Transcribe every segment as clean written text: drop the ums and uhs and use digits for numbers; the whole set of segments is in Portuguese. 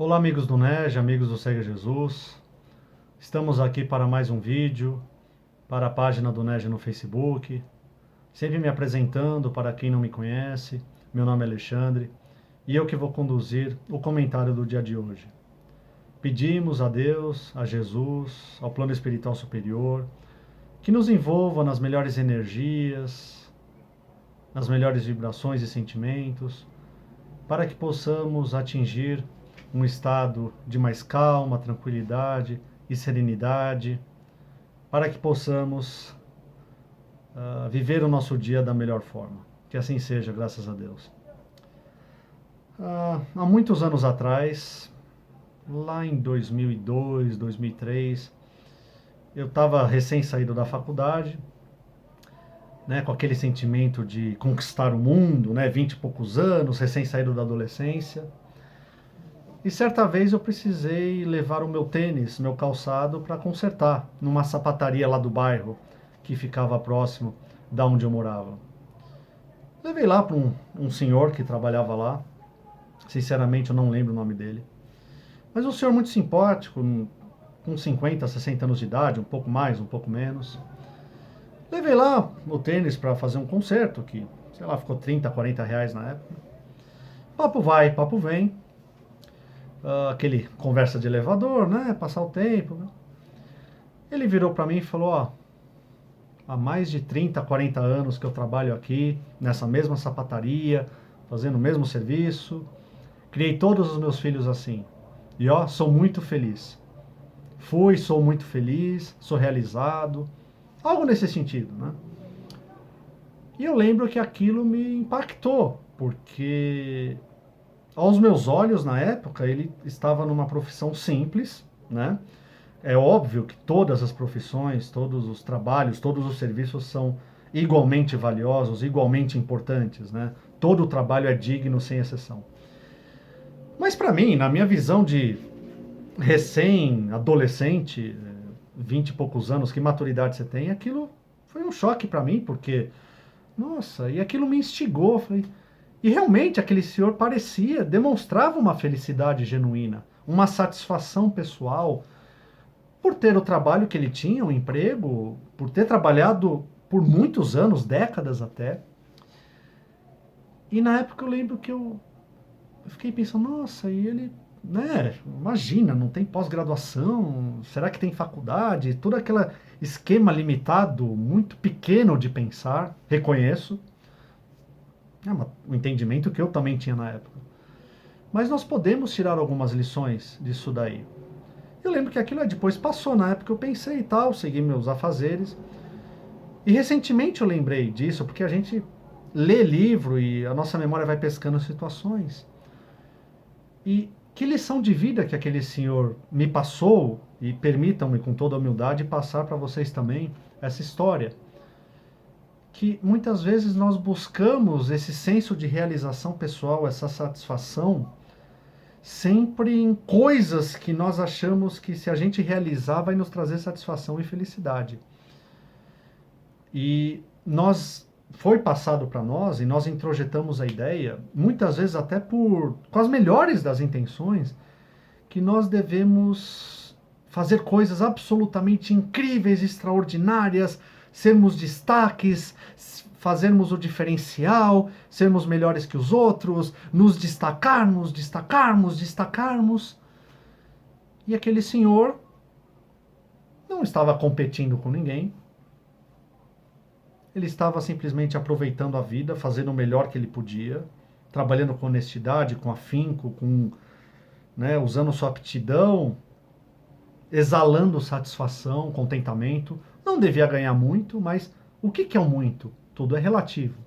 Olá, amigos do NEJ, amigos do Segue Jesus. Estamos aqui para mais um vídeo, para a página do NEJ no Facebook. Sempre me apresentando para quem não me conhece. Meu nome é Alexandre e eu que vou conduzir o comentário do dia de hoje. Pedimos a Deus, a Jesus, ao plano espiritual superior, que nos envolva nas melhores energias, nas melhores vibrações e sentimentos, para que possamos atingir um estado de mais calma, tranquilidade e serenidade, para que possamos viver o nosso dia da melhor forma. Que assim seja, graças a Deus. Há muitos anos atrás, lá em 2002, 2003, eu estava recém saído da faculdade, né, com aquele sentimento de conquistar o mundo, né, 20 e poucos anos, recém saído da adolescência. E certa vez eu precisei levar o meu tênis, meu calçado, para consertar numa sapataria lá do bairro, que ficava próximo da onde eu morava. Levei lá para um senhor que trabalhava lá, sinceramente eu não lembro o nome dele, mas um senhor muito simpático, com 50, 60 anos de idade, um pouco mais, um pouco menos. Levei lá o tênis para fazer um conserto, que, sei lá, ficou 30, 40 reais na época. Papo vai, papo vem. Aquele conversa de elevador, né? Passar o tempo. Né? Ele virou para mim e falou: ó, há mais de 30, 40 anos que eu trabalho aqui, nessa mesma sapataria, fazendo o mesmo serviço. Criei todos os meus filhos assim. E ó, sou muito feliz. Sou muito feliz, sou realizado. Algo nesse sentido, né? E eu lembro que aquilo me impactou, porque aos meus olhos, na época, ele estava numa profissão simples, né? É óbvio que todas as profissões, todos os trabalhos, todos os serviços são igualmente valiosos, igualmente importantes, né? Todo o trabalho é digno, sem exceção. Mas para mim, na minha visão de recém-adolescente, 20 e poucos anos, que maturidade você tem, aquilo foi um choque para mim, porque, nossa, e aquilo me instigou, falei, e realmente aquele senhor demonstrava uma felicidade genuína, uma satisfação pessoal por ter o trabalho que ele tinha, o emprego, por ter trabalhado por muitos anos, décadas até. E na época eu lembro que eu fiquei pensando, nossa, e ele, né, imagina, não tem pós-graduação, será que tem faculdade? Todo aquele esquema limitado, muito pequeno de pensar, reconheço. É um entendimento que eu também tinha na época. Mas nós podemos tirar algumas lições disso daí. Eu lembro que aquilo depois passou, na época eu pensei e tal, segui meus afazeres. E recentemente eu lembrei disso, porque a gente lê livro e a nossa memória vai pescando situações. E que lição de vida que aquele senhor me passou, e permitam-me com toda a humildade passar para vocês também essa história. Que muitas vezes nós buscamos esse senso de realização pessoal, essa satisfação, sempre em coisas que nós achamos que se a gente realizar vai nos trazer satisfação e felicidade. E foi passado para nós e nós introjetamos a ideia, muitas vezes até com as melhores das intenções, que nós devemos fazer coisas absolutamente incríveis, extraordinárias, sermos destaques, fazermos o diferencial, sermos melhores que os outros, nos destacarmos, destacarmos, destacarmos. E aquele senhor não estava competindo com ninguém. Ele estava simplesmente aproveitando a vida, fazendo o melhor que ele podia, trabalhando com honestidade, com afinco, usando sua aptidão, exalando satisfação, contentamento. Não devia ganhar muito, mas o que é o muito? Tudo é relativo.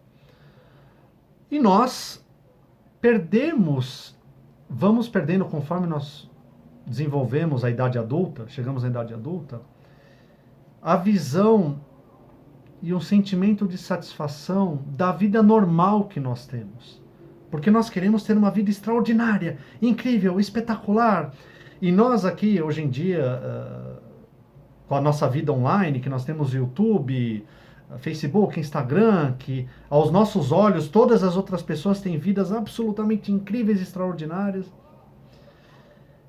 E nós vamos perdendo conforme nós desenvolvemos a idade adulta, chegamos à idade adulta, a visão e um sentimento de satisfação da vida normal que nós temos. Porque nós queremos ter uma vida extraordinária, incrível, espetacular. E nós aqui, hoje em dia, com a nossa vida online, que nós temos YouTube, Facebook, Instagram, que aos nossos olhos todas as outras pessoas têm vidas absolutamente incríveis, extraordinárias.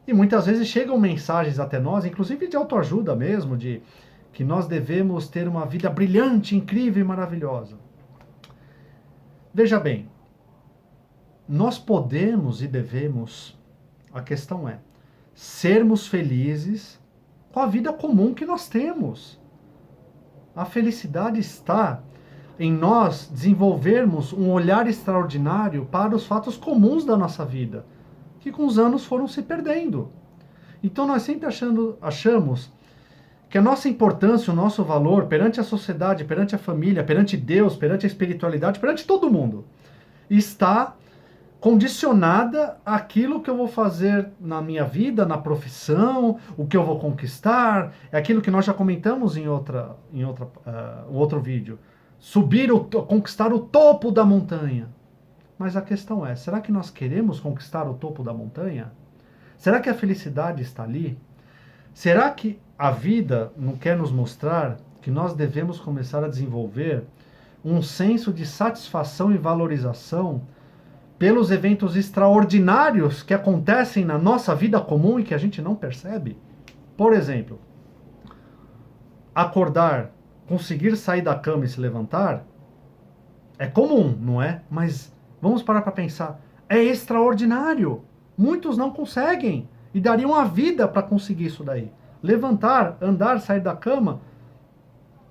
E muitas vezes chegam mensagens até nós, inclusive de autoajuda mesmo, de que nós devemos ter uma vida brilhante, incrível e maravilhosa. Veja bem, nós podemos e devemos, a questão é, sermos felizes com a vida comum que nós temos. A felicidade está em nós desenvolvermos um olhar extraordinário para os fatos comuns da nossa vida, que com os anos foram se perdendo. Então nós sempre achamos que a nossa importância, o nosso valor perante a sociedade, perante a família, perante Deus, perante a espiritualidade, perante todo mundo, está condicionada àquilo que eu vou fazer na minha vida, na profissão, o que eu vou conquistar, é aquilo que nós já comentamos em outro vídeo. Conquistar o topo da montanha. Mas a questão é, será que nós queremos conquistar o topo da montanha? Será que a felicidade está ali? Será que a vida não quer nos mostrar que nós devemos começar a desenvolver um senso de satisfação e valorização pelos eventos extraordinários que acontecem na nossa vida comum e que a gente não percebe? Por exemplo, acordar, conseguir sair da cama e se levantar é comum, não é? Mas vamos parar para pensar, é extraordinário. Muitos não conseguem e dariam a vida para conseguir isso daí. Levantar, andar, sair da cama.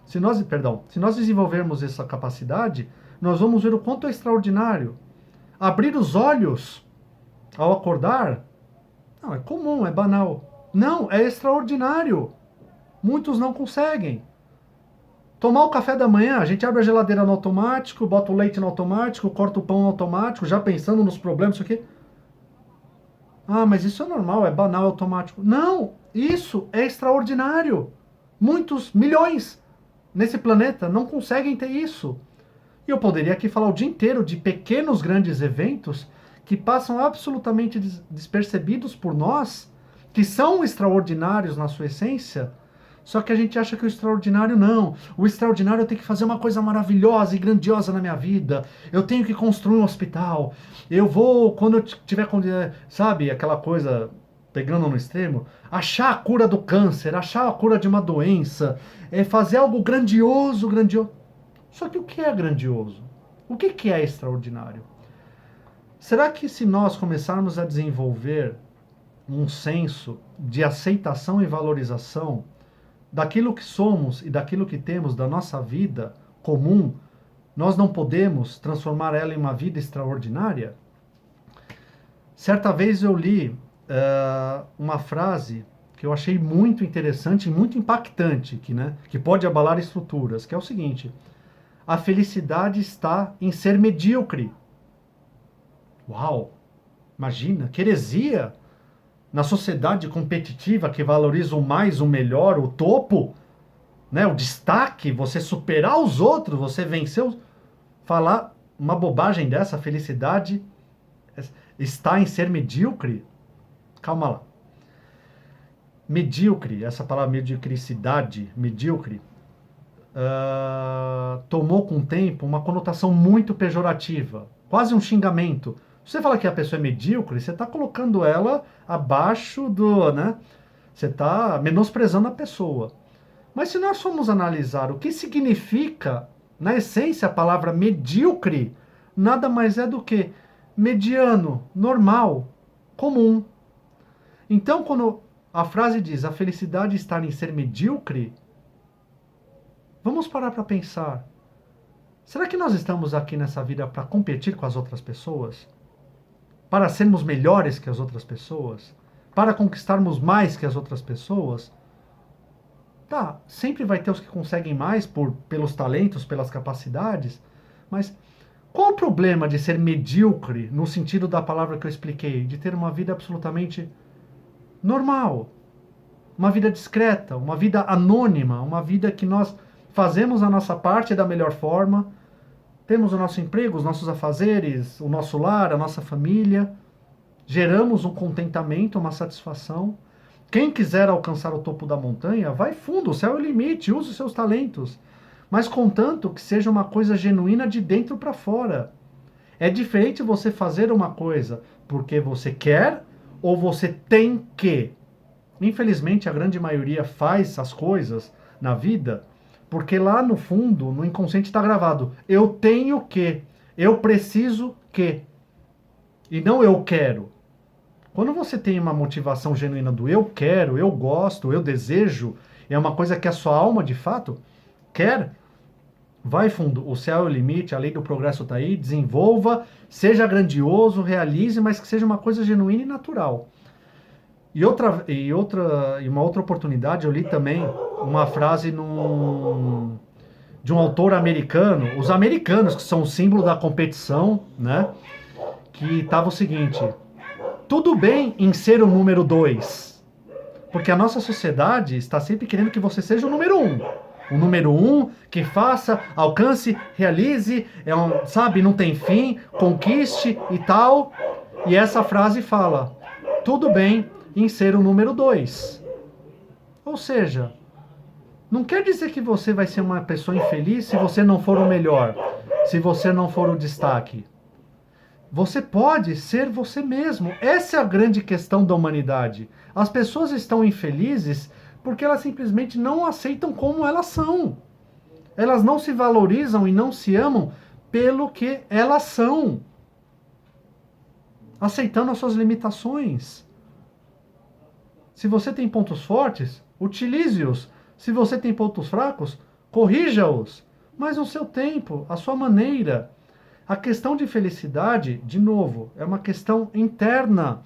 Se nós desenvolvermos essa capacidade, nós vamos ver o quanto é extraordinário. Abrir os olhos ao acordar, não, é comum, é banal. Não, é extraordinário. Muitos não conseguem. Tomar o café da manhã, a gente abre a geladeira no automático, bota o leite no automático, corta o pão no automático, já pensando nos problemas, isso aqui. Ah, mas isso é normal, é banal, é automático. Não, isso é extraordinário. Muitos, milhões nesse planeta não conseguem ter isso. E eu poderia aqui falar o dia inteiro de pequenos, grandes eventos que passam absolutamente despercebidos por nós, que são extraordinários na sua essência, só que a gente acha que o extraordinário não. O extraordinário eu tenho que fazer uma coisa maravilhosa e grandiosa na minha vida. Eu tenho que construir um hospital. Eu vou, quando eu tiver, sabe, aquela coisa pegando no extremo, achar a cura do câncer, achar a cura de uma doença, fazer algo grandioso, grandioso. Só que o que é grandioso? O que é extraordinário? Será que se nós começarmos a desenvolver um senso de aceitação e valorização daquilo que somos e daquilo que temos da nossa vida comum, nós não podemos transformar ela em uma vida extraordinária? Certa vez eu li uma frase que eu achei muito interessante e muito impactante, que pode abalar estruturas, que é o seguinte: a felicidade está em ser medíocre. Uau! Imagina, que heresia! Na sociedade competitiva que valoriza o mais, o melhor, o topo, né, o destaque, você superar os outros, você vencer falar uma bobagem dessa, a felicidade está em ser medíocre? Calma lá. Medíocre, essa palavra mediocricidade, medíocre, tomou com o tempo uma conotação muito pejorativa, quase um xingamento. Você fala que a pessoa é medíocre, você está colocando ela abaixo do, né? Você está menosprezando a pessoa. Mas se nós formos analisar o que significa, na essência, a palavra medíocre, nada mais é do que mediano, normal, comum. Então, quando a frase diz a felicidade está em ser medíocre, vamos parar para pensar. Será que nós estamos aqui nessa vida para competir com as outras pessoas? Para sermos melhores que as outras pessoas? Para conquistarmos mais que as outras pessoas? Tá, sempre vai ter os que conseguem mais pelos talentos, pelas capacidades, mas qual o problema de ser medíocre no sentido da palavra que eu expliquei, de ter uma vida absolutamente normal, uma vida discreta, uma vida anônima, uma vida que nós fazemos a nossa parte da melhor forma, temos o nosso emprego, os nossos afazeres, o nosso lar, a nossa família, geramos um contentamento, uma satisfação. Quem quiser alcançar o topo da montanha, vai fundo, o céu é o limite, use os seus talentos, mas contanto que seja uma coisa genuína de dentro para fora. É diferente você fazer uma coisa porque você quer ou você tem que? Infelizmente, a grande maioria faz as coisas na vida porque lá no fundo, no inconsciente está gravado: eu tenho que, eu preciso que, e não eu quero. Quando você tem uma motivação genuína do eu quero, eu gosto, eu desejo, é uma coisa que a sua alma de fato quer, vai fundo. O céu é o limite, a lei do progresso está aí, desenvolva, seja grandioso, realize, mas que seja uma coisa genuína e natural. E uma outra oportunidade, eu li também uma frase de um autor americano, os americanos que são o símbolo da competição, né? Que estava o seguinte: tudo bem em ser o número 2, porque a nossa sociedade está sempre querendo que você seja o número 1. O número 1 que faça, alcance, realize, sabe, não tem fim, conquiste e tal. E essa frase fala: tudo bem em ser o número 2. Ou seja, não quer dizer que você vai ser uma pessoa infeliz se você não for o melhor, se você não for o destaque. Você pode ser você mesmo. Essa é a grande questão da humanidade. As pessoas estão infelizes porque elas simplesmente não aceitam como elas são. Elas não se valorizam e não se amam pelo que elas são, aceitando as suas limitações. Se você tem pontos fortes, utilize-os. Se você tem pontos fracos, corrija-os. Mas no seu tempo, à sua maneira. A questão de felicidade, de novo, é uma questão interna.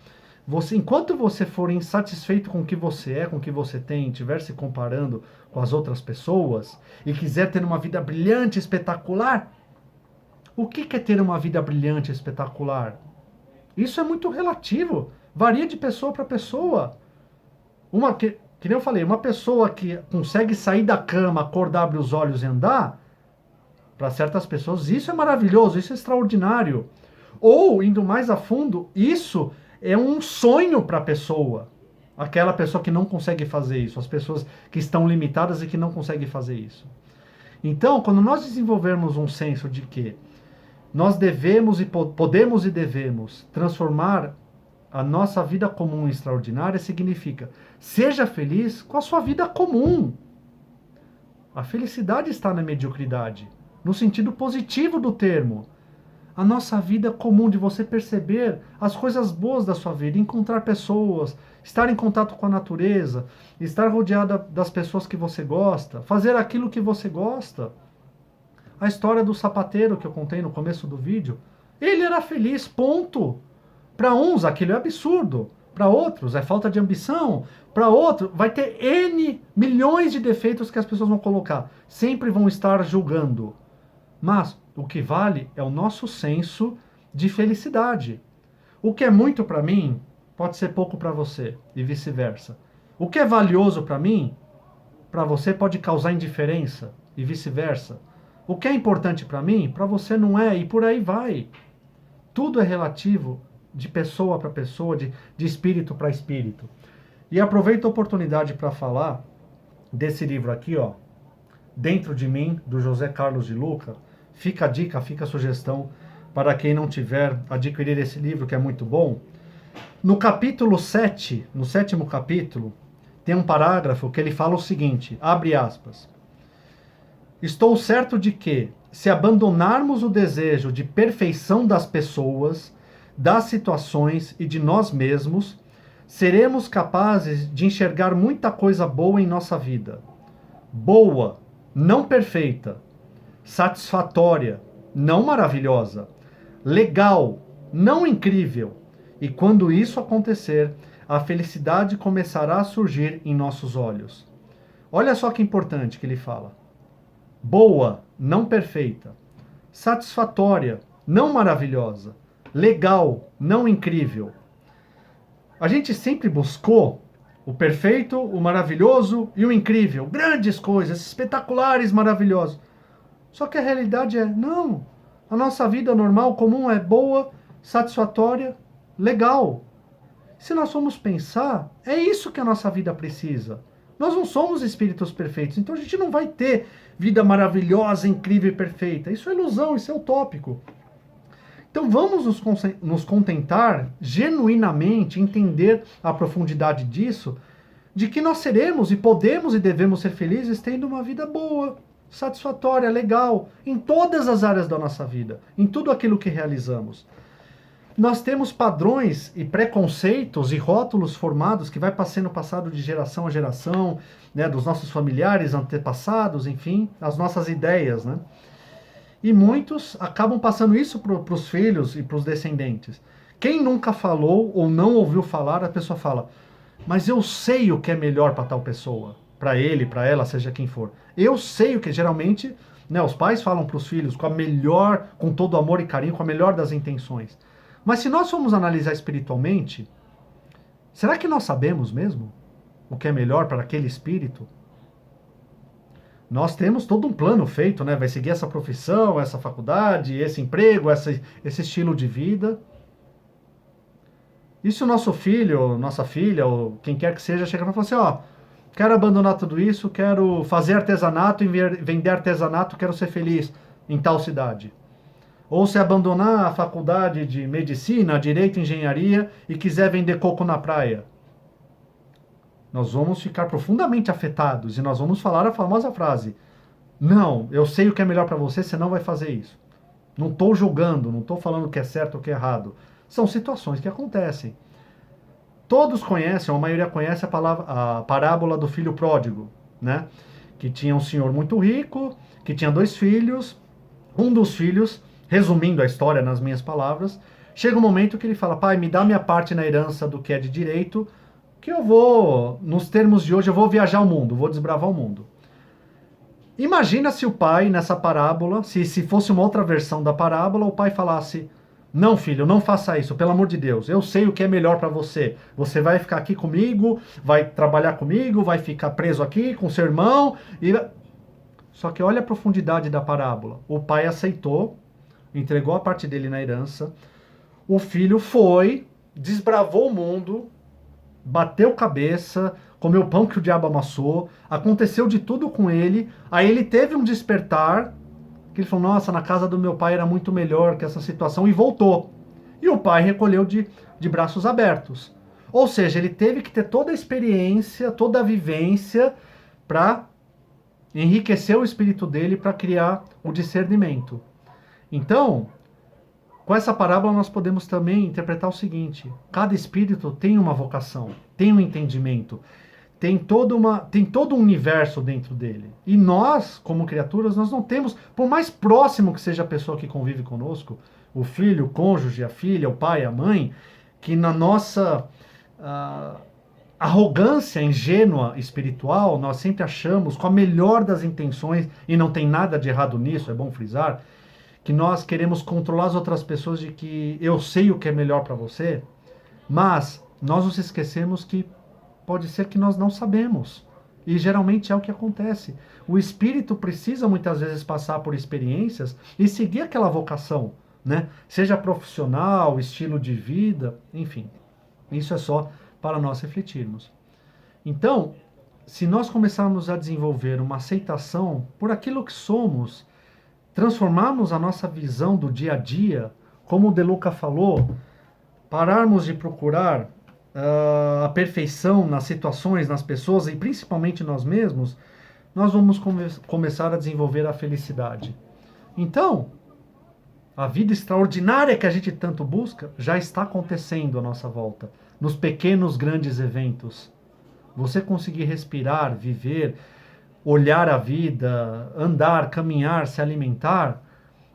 Enquanto você for insatisfeito com o que você é, com o que você tem, estiver se comparando com as outras pessoas e quiser ter uma vida brilhante, espetacular, o que é ter uma vida brilhante, espetacular? Isso é muito relativo, varia de pessoa para pessoa. Que nem eu falei, uma pessoa que consegue sair da cama, acordar, abrir os olhos e andar, para certas pessoas isso é maravilhoso, isso é extraordinário. Ou, indo mais a fundo, isso é um sonho para a pessoa. Aquela pessoa que não consegue fazer isso, as pessoas que estão limitadas e que não conseguem fazer isso. Então, quando nós desenvolvermos um senso de que nós devemos e podemos e devemos transformar a nossa vida comum extraordinária, significa: seja feliz com a sua vida comum. A felicidade está na mediocridade, no sentido positivo do termo. A nossa vida comum, de você perceber as coisas boas da sua vida, encontrar pessoas, estar em contato com a natureza, estar rodeada das pessoas que você gosta, fazer aquilo que você gosta. A história do sapateiro que eu contei no começo do vídeo, ele era feliz, ponto. Para uns aquilo é absurdo, para outros é falta de ambição, para outros vai ter N milhões de defeitos que as pessoas vão colocar, sempre vão estar julgando. Mas o que vale é o nosso senso de felicidade. O que é muito para mim pode ser pouco para você e vice-versa. O que é valioso para mim, para você pode causar indiferença e vice-versa. O que é importante para mim, para você não é, e por aí vai. Tudo é relativo de pessoa para pessoa, de espírito para espírito. E aproveito a oportunidade para falar desse livro aqui, ó, Dentro de Mim, do José Carlos de Luca. Fica a dica, fica a sugestão para quem não tiver adquirir esse livro, que é muito bom. No capítulo 7, no 7º capítulo, tem um parágrafo que ele fala o seguinte, abre aspas: estou certo de que, se abandonarmos o desejo de perfeição das pessoas, das situações e de nós mesmos, seremos capazes de enxergar muita coisa boa em nossa vida. Boa, não perfeita. Satisfatória, não maravilhosa. Legal, não incrível. E quando isso acontecer, a felicidade começará a surgir em nossos olhos. Olha só que importante que ele fala. Boa, não perfeita. Satisfatória, não maravilhosa. Legal, não incrível. A gente sempre buscou o perfeito, o maravilhoso e o incrível. Grandes coisas, espetaculares, maravilhosos. Só que a realidade é, não. A nossa vida normal, comum é boa, satisfatória, legal. Se nós formos pensar, é isso que a nossa vida precisa. Nós não somos espíritos perfeitos, então a gente não vai ter vida maravilhosa, incrível e perfeita. Isso é ilusão, isso é utópico. Então vamos nos contentar genuinamente, entender a profundidade disso, de que nós seremos e podemos e devemos ser felizes tendo uma vida boa, satisfatória, legal, em todas as áreas da nossa vida, em tudo aquilo que realizamos. Nós temos padrões e preconceitos e rótulos formados que vai sendo passado de geração a geração, né, dos nossos familiares, antepassados, enfim, as nossas ideias, né? E muitos acabam passando isso para os filhos e para os descendentes. Quem nunca falou ou não ouviu falar, a pessoa fala, mas eu sei o que é melhor para tal pessoa, para ele, para ela, seja quem for. Eu sei o que geralmente, né, os pais falam para os filhos com a melhor, com todo amor e carinho, com a melhor das intenções. Mas se nós formos analisar espiritualmente, será que nós sabemos mesmo o que é melhor para aquele espírito? Nós temos todo um plano feito, né? Vai seguir essa profissão, essa faculdade, esse emprego, esse estilo de vida. E se o nosso filho, nossa filha, ou quem quer que seja, chega e fala assim, ó, quero abandonar tudo isso, quero fazer artesanato, vender artesanato, quero ser feliz em tal cidade. Ou se abandonar a faculdade de medicina, direito, engenharia e quiser vender coco na praia. Nós vamos ficar profundamente afetados e nós vamos falar a famosa frase: não, eu sei o que é melhor para você, você não vai fazer isso. Não estou julgando, não estou falando o que é certo ou o que é errado. São situações que acontecem. Todos conhecem, ou a maioria conhece a parábola do filho pródigo, né? Que tinha um senhor muito rico, que tinha 2 filhos. Um dos filhos, resumindo a história nas minhas palavras, chega um momento que ele fala, pai, me dá minha parte na herança do que é de direito, que eu vou, nos termos de hoje, eu vou viajar o mundo, vou desbravar o mundo. Imagina se o pai, nessa parábola, se fosse uma outra versão da parábola, o pai falasse, não filho, não faça isso, pelo amor de Deus, eu sei o que é melhor para você, você vai ficar aqui comigo, vai trabalhar comigo, vai ficar preso aqui com seu irmão, Só que olha a profundidade da parábola. O pai aceitou, entregou a parte dele na herança, o filho foi, desbravou o mundo, bateu cabeça, comeu pão que o diabo amassou, aconteceu de tudo com ele, aí ele teve um despertar, que ele falou, nossa, na casa do meu pai era muito melhor que essa situação, e voltou. E o pai recolheu de braços abertos. Ou seja, ele teve que ter toda a experiência, toda a vivência para enriquecer o espírito dele para criar o discernimento. Então, com essa parábola nós podemos também interpretar o seguinte: cada espírito tem uma vocação, tem um entendimento, tem todo um universo dentro dele. E nós, como criaturas, nós não temos, por mais próximo que seja a pessoa que convive conosco, o filho, o cônjuge, a filha, o pai, a mãe, que na nossa arrogância ingênua espiritual, nós sempre achamos, com a melhor das intenções, e não tem nada de errado nisso, é bom frisar, que nós queremos controlar as outras pessoas de que eu sei o que é melhor para você, mas nós nos esquecemos que pode ser que nós não sabemos. E geralmente é o que acontece. O espírito precisa muitas vezes passar por experiências e seguir aquela vocação, né? Seja profissional, estilo de vida, enfim. Isso é só para nós refletirmos. Então, se nós começarmos a desenvolver uma aceitação por aquilo que somos, transformarmos a nossa visão do dia a dia, como o De Luca falou, pararmos de procurar a perfeição nas situações, nas pessoas e principalmente nós mesmos, nós vamos começar a desenvolver a felicidade. Então, a vida extraordinária que a gente tanto busca já está acontecendo à nossa volta, nos pequenos, grandes eventos. Você conseguir respirar, viver, olhar a vida, andar, caminhar, se alimentar,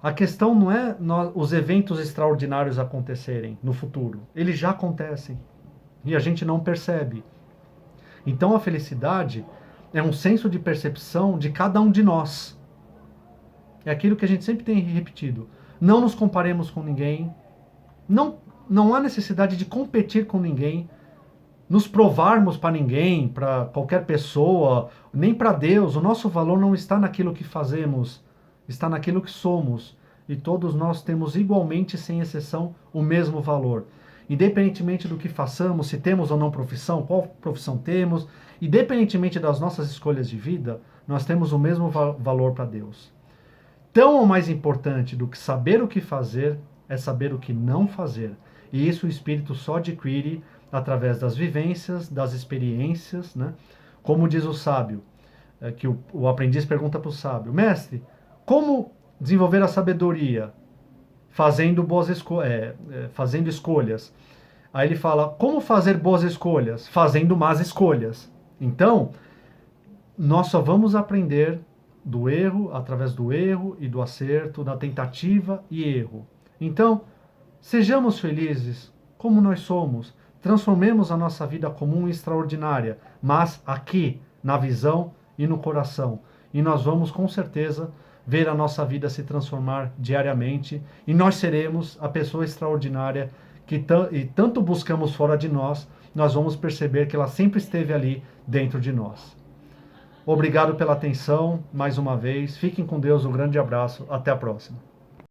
a questão não é os eventos extraordinários acontecerem no futuro. Eles já acontecem e a gente não percebe. Então a felicidade é um senso de percepção de cada um de nós. É aquilo que a gente sempre tem repetido. Não nos comparemos com ninguém. Não há necessidade de competir com ninguém. Nos provarmos para ninguém, para qualquer pessoa, nem para Deus. O nosso valor não está naquilo que fazemos, está naquilo que somos. E todos nós temos igualmente, sem exceção, o mesmo valor. Independentemente do que façamos, se temos ou não profissão, qual profissão temos, independentemente das nossas escolhas de vida, nós temos o mesmo valor para Deus. Tão ou mais importante do que saber o que fazer é saber o que não fazer. E isso o espírito só adquire através das vivências, das experiências, né? Como diz o sábio, que o aprendiz pergunta para o sábio: mestre, como desenvolver a sabedoria? Fazendo escolhas. Aí ele fala: como fazer boas escolhas? Fazendo más escolhas. Então, nós só vamos aprender do erro, através do erro e do acerto, da tentativa e erro. Então, sejamos felizes como nós somos, transformemos a nossa vida comum e extraordinária, mas aqui, na visão e no coração. E nós vamos com certeza ver a nossa vida se transformar diariamente e nós seremos a pessoa extraordinária que tanto buscamos fora de nós, nós vamos perceber que ela sempre esteve ali dentro de nós. Obrigado pela atenção, mais uma vez. Fiquem com Deus, um grande abraço. Até a próxima.